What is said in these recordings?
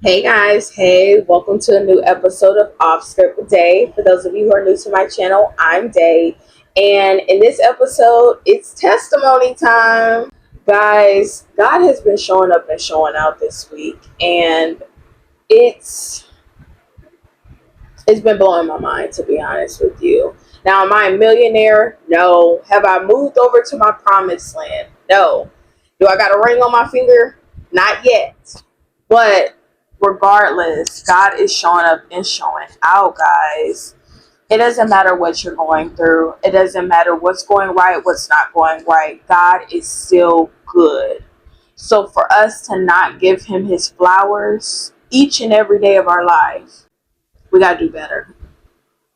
Hey guys, hey, welcome to a new episode of OffScript Day. For those of you who are new to my channel, I'm Day, and in this episode, it's testimony time. Guys, God has been showing up and showing out this week, and it's it's been blowing my mind, to be honest with you. Now, am I a millionaire? No. Have I moved over to my promised land? No. Do I got a ring on my finger? Not yet. But regardless, God is showing up and showing out, guys. It doesn't matter what you're going through. It doesn't matter what's going right, what's not going right. God is still good. So for us to not give him his flowers each and every day of our life, we got to do better.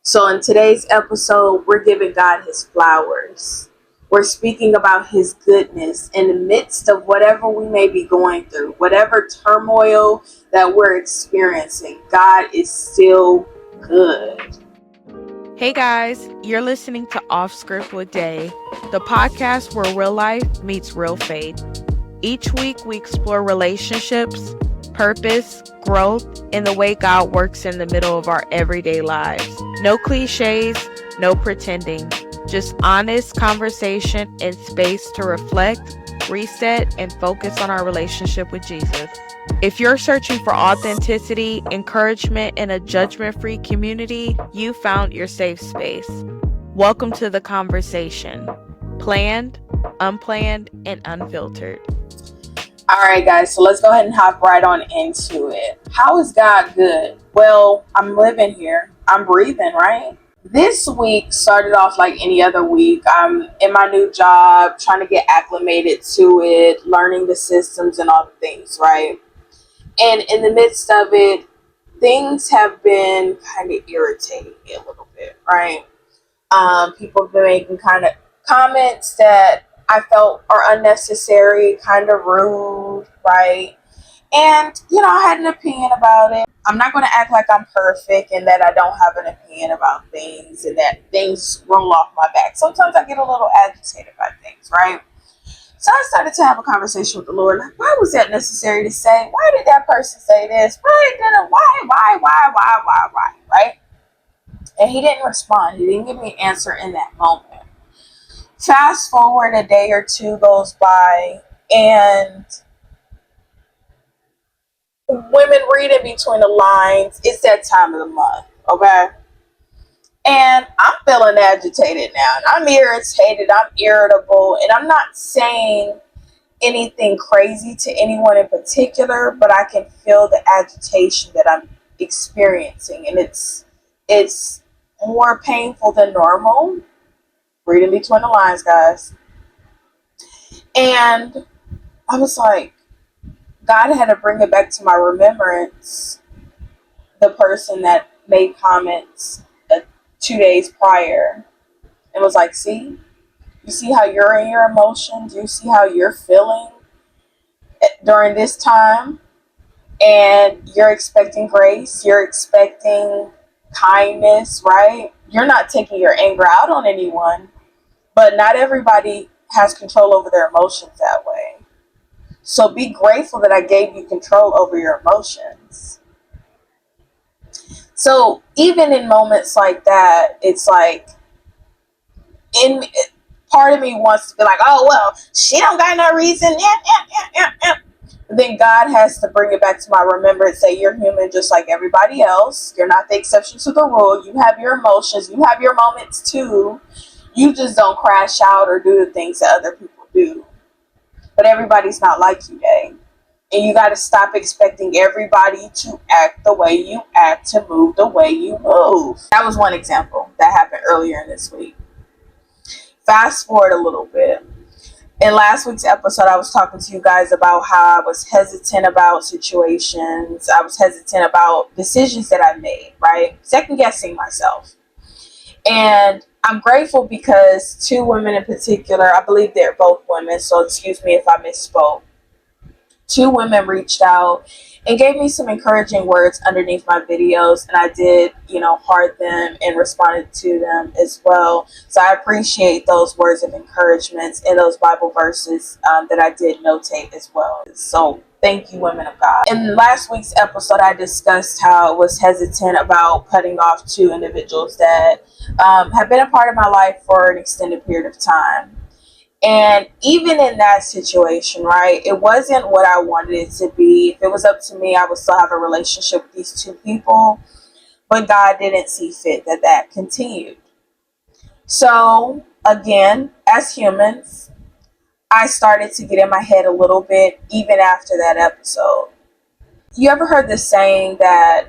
So in today's episode, we're giving God his flowers. We're speaking about his goodness in the midst of whatever we may be going through, whatever turmoil that we're experiencing. God is still good. Hey guys, you're listening to OffScript with Day, the podcast where real life meets real faith. Each week we explore relationships, purpose, growth, and the way God works in the middle of our everyday lives. No cliches, no pretending, just honest conversation and space to reflect, reset, and focus on our relationship with Jesus. If you're searching for authenticity, encouragement, and a judgment-free community, you found your safe space. Welcome to the conversation. Planned, unplanned, and unfiltered. All right, guys, so let's go ahead and hop right on into it. How is God good? Well, I'm living here. I'm breathing, right? This week started off like any other week. I'm in my new job, trying to get acclimated to it, learning the systems and all the things, right? And in the midst of it, things have been kind of irritating me a little bit, right? People have been making kind of comments that I felt are unnecessary, kind of rude, right? And, I had an opinion about it. I'm not going to act like I'm perfect and that I don't have an opinion about things and that things roll off my back. Sometimes I get a little agitated by things, right? So I started to have a conversation with the Lord. Like, why was that necessary to say? Why did that person say this? Why, right? And he didn't respond. He didn't give me an answer in that moment. Fast forward a day or two goes by, and women reading between the lines, it's that time of the month, okay? And I'm feeling agitated now. And I'm irritated. I'm irritable. And I'm not saying anything crazy to anyone in particular, but I can feel the agitation that I'm experiencing. And it's more painful than normal. Reading between the lines, guys. And I was like, God had to bring it back to my remembrance, the person that made comments 2 days prior, and was like, see, you see how you're in your emotions, you see how you're feeling during this time, and you're expecting grace, you're expecting kindness, right? You're not taking your anger out on anyone, but not everybody has control over their emotions that way. So be grateful that I gave you control over your emotions. So even in moments like that, it's like, in part of me wants to be like, oh well, she don't got no reason. Then God has to bring it back to my remembrance. Say you're human just like everybody else. You're not the exception to the rule. You have your emotions. You have your moments too. You just don't crash out or do the things that other people do. But everybody's not like you, Day. And you got to stop expecting everybody to act the way you act, to move the way you move. That was one example that happened earlier in this week. Fast forward a little bit. In last week's episode, I was talking to you guys about how I was hesitant about situations. I was hesitant about decisions that I made, right? Second guessing myself. And I'm grateful because two women in particular, I believe they're both women, so excuse me if I misspoke. Two women reached out and gave me some encouraging words underneath my videos, and I did, heart them and responded to them as well. So I appreciate those words of encouragement and those Bible verses that I did notate as well. So Thank you, women of God. In last week's episode, I discussed how I was hesitant about cutting off two individuals that have been a part of my life for an extended period of time. And even in that situation, right, it wasn't what I wanted it to be. If it was up to me, I would still have a relationship with these two people. But God didn't see fit that that continued. So, again, as humans, I started to get in my head a little bit even after that episode. You ever heard the saying that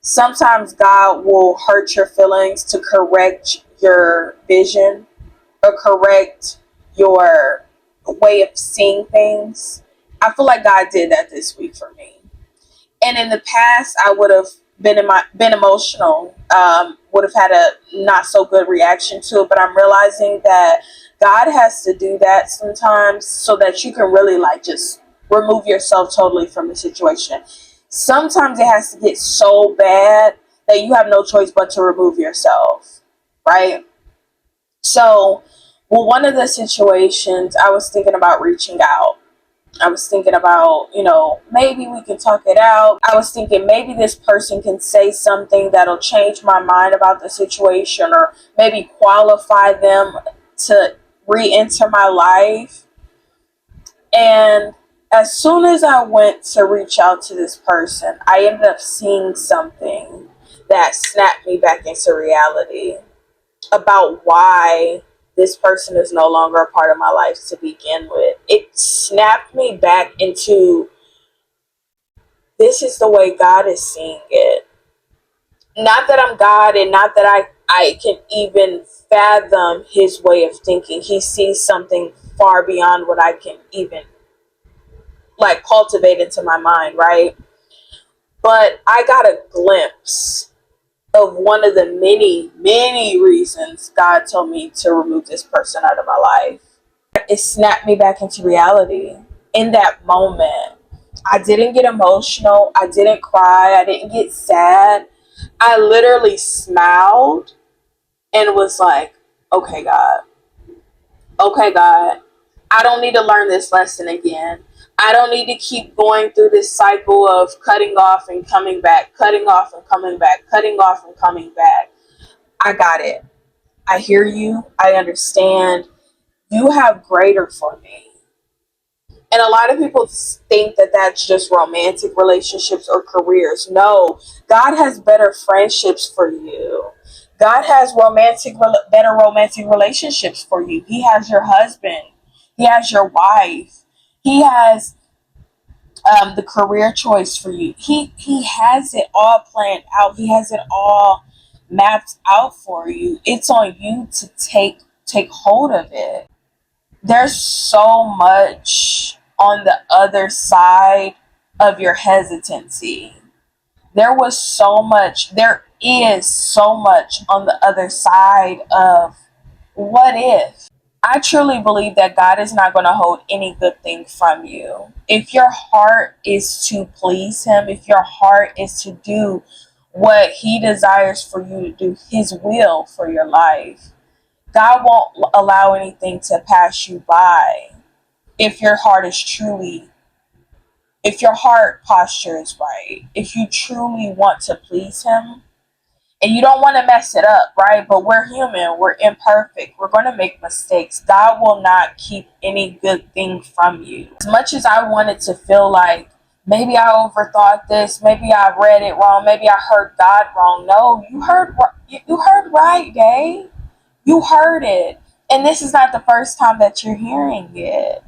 sometimes God will hurt your feelings to correct your vision or correct your way of seeing things? I feel like God did that this week for me. And in the past, I would have been emotional, would have had a not so good reaction to it. But I'm realizing that God has to do that sometimes so that you can really like just remove yourself totally from the situation. Sometimes it has to get so bad that you have no choice but to remove yourself, right? So, well, one of the situations I was thinking about reaching out. I was thinking about, maybe we can talk it out. I was thinking maybe this person can say something that'll change my mind about the situation or maybe qualify them to re-enter my life. And as soon as I went to reach out to this person, I ended up seeing something that snapped me back into reality about why this person is no longer a part of my life to begin with. It snapped me back into this is the way God is seeing it. Not that I'm God and not that I can even fathom his way of thinking. He sees something far beyond what I can even like cultivate into my mind, right? But I got a glimpse of one of the many, many reasons God told me to remove this person out of my life. It snapped me back into reality. In that moment, I didn't get emotional. I didn't cry. I didn't get sad. I literally smiled and was like, okay, God. Okay, God. I don't need to learn this lesson again. I don't need to keep going through this cycle of cutting off and coming back, cutting off and coming back, cutting off and coming back. I got it. I hear you. I understand. You have greater for me. And a lot of people think that that's just romantic relationships or careers. No, God has better friendships for you. God has better romantic relationships for you. He has your husband. He has your wife. He has the career choice for you. He has it all planned out. He has it all mapped out for you. It's on you to take hold of it. There's so much on the other side of your hesitancy. There is so much on the other side of what if. I truly believe that God is not going to hold any good thing from you. If your heart is to please him, if your heart is to do what he desires for you to do, his will for your life, God won't allow anything to pass you by if your heart is truly, if your heart posture is right, if you truly want to please him and you don't want to mess it up, right? But we're human, we're imperfect, we're going to make mistakes. God will not keep any good thing from you. As much as I wanted to feel like maybe I overthought this, maybe I read it wrong, maybe I heard God wrong. No, you heard right, Day. You heard it. And this is not the first time that you're hearing it.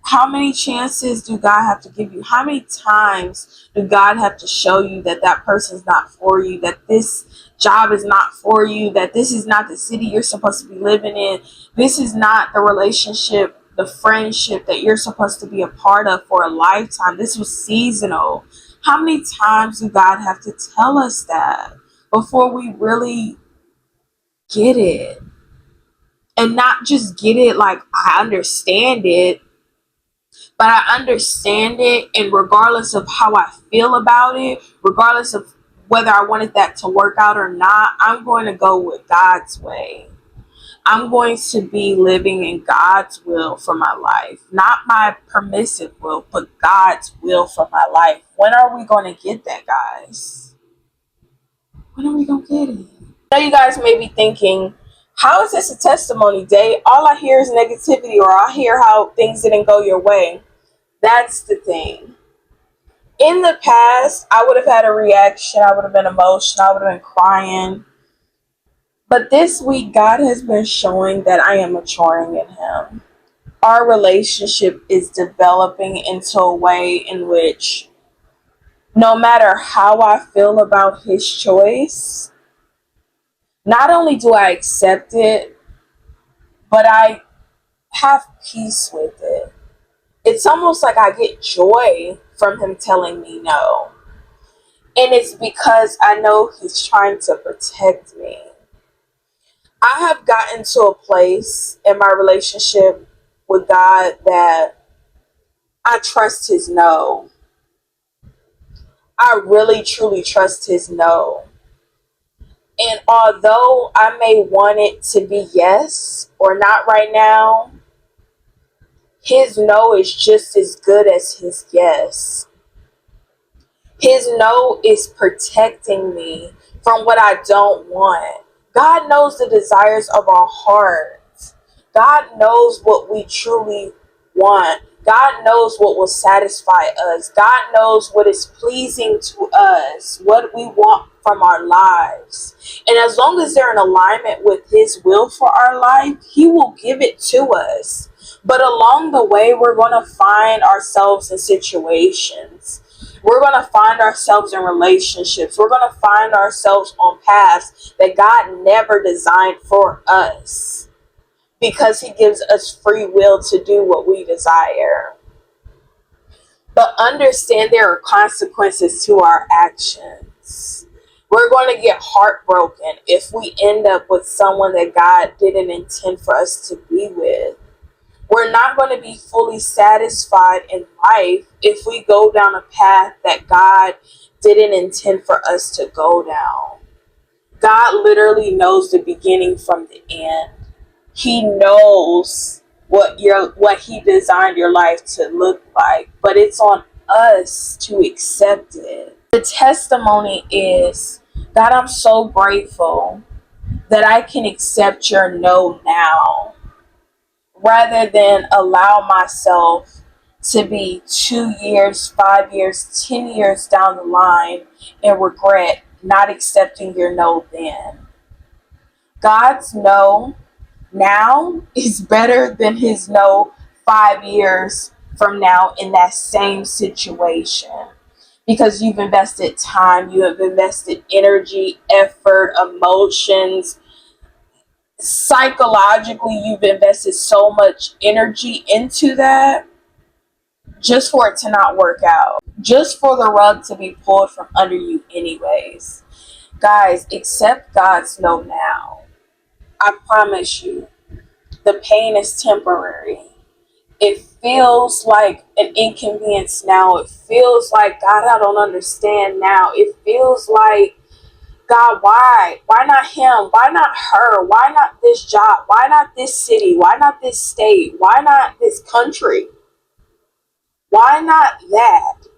How many chances do God have to give you? How many times do God have to show you that that person's not for you, that this job is not for you, that this is not the city you're supposed to be living in, this is not the relationship, the friendship that you're supposed to be a part of for a lifetime, this was seasonal? How many times do God have to tell us that before we really get it? And not just get it like I understand it, but I understand it, and regardless of how I feel about it, regardless of whether I wanted that to work out or not, I'm going to go with God's way. I'm going to be living in God's will for my life. Not my permissive will, but God's will for my life. When are we going to get that, guys? When are we going to get it? I know you guys may be thinking, how is this a testimony day? All I hear is negativity, or I hear how things didn't go your way. That's the thing. In the past, I would have had a reaction. I would have been emotional. I would have been crying. But this week, God has been showing that I am maturing in Him. Our relationship is developing into a way in which no matter how I feel about His choice, not only do I accept it, but I have peace with it. It's almost like I get joy from Him telling me no. And it's because I know He's trying to protect me. I have gotten to a place in my relationship with God that I trust His no. I really truly trust His no. And although I may want it to be yes or not right now, His no is just as good as His yes. His no is protecting me from what I don't want. God knows the desires of our hearts. God knows what we truly want. God knows what will satisfy us. God knows what is pleasing to us, what we want from our lives. And as long as they're in alignment with His will for our life, He will give it to us. But along the way, we're going to find ourselves in situations. We're going to find ourselves in relationships. We're going to find ourselves on paths that God never designed for us, because He gives us free will to do what we desire. But understand there are consequences to our actions. We're going to get heartbroken if we end up with someone that God didn't intend for us to be with. We're not going to be fully satisfied in life if we go down a path that God didn't intend for us to go down. God literally knows the beginning from the end. He knows what He designed your life to look like, but it's on us to accept it. The testimony is, God, I'm so grateful that I can accept your no now, rather than allow myself to be 2 years, 5 years, 10 years down the line and regret not accepting your no then. God's no now is better than His no 5 years from now in that same situation, because you've invested time, you have invested energy, effort, emotions. Psychologically, you've invested so much energy into that just for it to not work out, just for the rug to be pulled from under you anyways. Guys, accept God's no now. I promise you, the pain is temporary. It feels like an inconvenience now. It feels like, God, I don't understand now. It feels like, God, why? Why not him? Why not her? Why not this job? Why not this city? Why not this state? Why not this country? Why not that?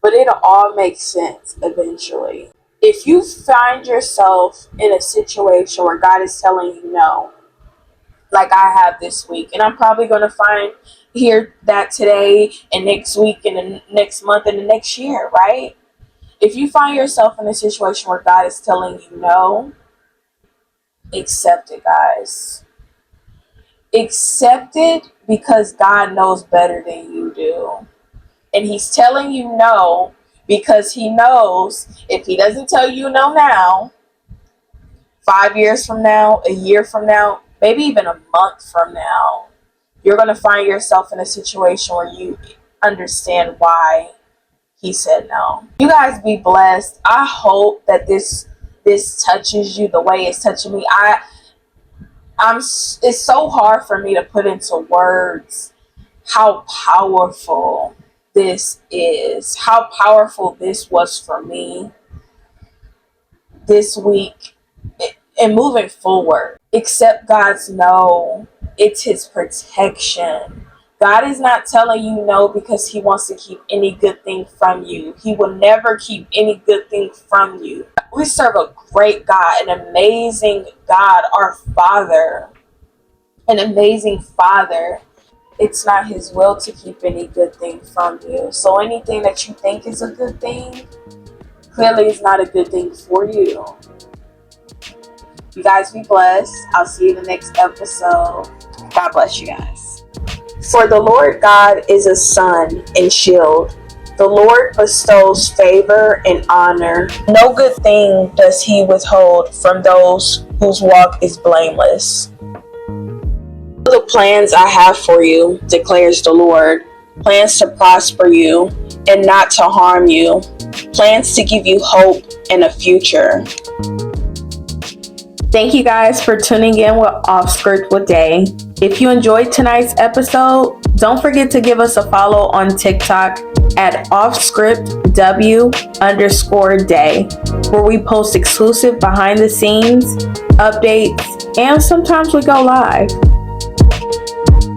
But it'll all make sense eventually. If you find yourself in a situation where God is telling you no, like I have this week, and I'm probably going to hear that today and next week and the next month and the next year, right? If you find yourself in a situation where God is telling you no, accept it, guys. Accept it, because God knows better than you do. And He's telling you no because He knows if He doesn't tell you no now, 5 years from now, a year from now, maybe even a month from now, you're going to find yourself in a situation where you understand why He said no. You guys be blessed. I hope that this touches you the way it's touching me. It's so hard for me to put into words how powerful this is, how powerful this was for me this week. and moving forward. Accept God's no. It's his protection. God is not telling you no because he wants to keep any good thing from you. He will never keep any good thing from you. We serve a great God, an amazing God, our Father, an amazing Father. It's not his will to keep any good thing from you. So anything that you think is a good thing, clearly is not a good thing for you. You guys be blessed. I'll see you in the next episode. God bless you guys. For the Lord God is a sun and shield. The Lord bestows favor and honor. No good thing does he withhold from those whose walk is blameless. The plans I have for you, declares the Lord. Plans to prosper you and not to harm you. Plans to give you hope and a future. Thank you guys for tuning in with OffScript with Day. If you enjoyed tonight's episode, don't forget to give us a follow on TikTok at offscriptdae, where we post exclusive behind the scenes, updates, and sometimes we go live.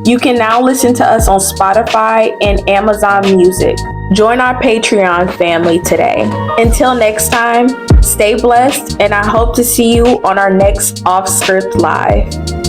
You can now listen to us on Spotify and Amazon Music. Join our Patreon family today. Until next time, stay blessed, and I hope to see you on our next OffScript Live.